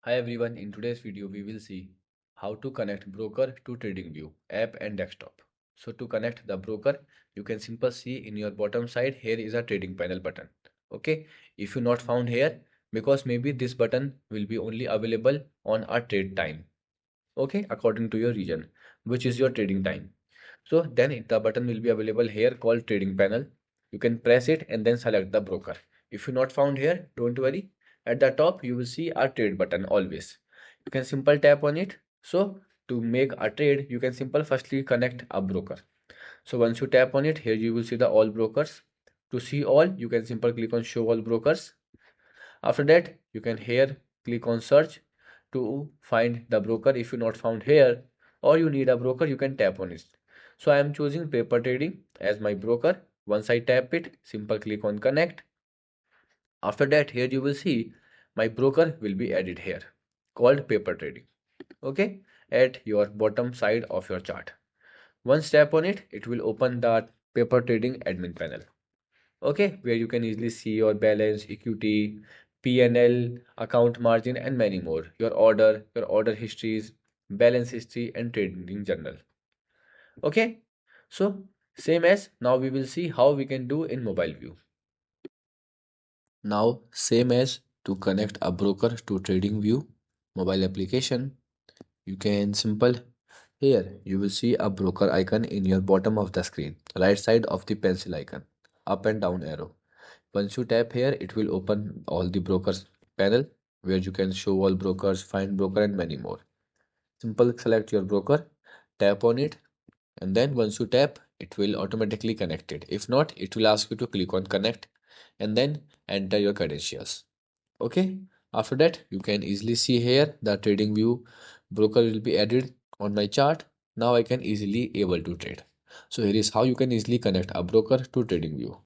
Hi everyone, in today's video we will see how to connect broker to TradingView app and desktop. So to connect the broker, you can simply see in your bottom side here is a trading panel button. Okay, if you not found here, because maybe this button will be only available on a trade time. Okay, according to your region, which is your trading time. So then the button will be available here called trading panel. You can press it and then select the broker. If you not found here, don't worry. At the top, you will see a trade button always. You can simple tap on it. So to make a trade, you can simple firstly connect a broker. So once you tap on it, here you will see the all brokers. To see all, you can simply click on show all brokers. After that, you can here click on search to find the broker. If you not found here or you need a broker, you can tap on it. So I am choosing paper trading as my broker. Once I tap it, simple click on connect. After that, here you will see my broker will be added here called paper trading. Okay, at your bottom side of your chart. Once tap on it, it will open the paper trading admin panel. Okay, where you can easily see your balance, equity, P&L, account margin, and many more. Your order histories, balance history, and trading journal. Okay, so same as now we will see how we can do in mobile view. Now, same as to connect a broker to TradingView mobile application, you can simple here you will see a broker icon in your bottom of the screen, right side of the pencil icon, up and down arrow. Once you tap here, it will open all the brokers panel where you can show all brokers, find broker and many more. Simple select your broker, tap on it, and then once you tap, it will automatically connect it. If not, it will ask you to click on connect and then enter your credentials. Okay. After that, you can easily see here the trading view broker will be added on my chart. Now I can easily able to trade. So here is how you can easily connect a broker to trading view.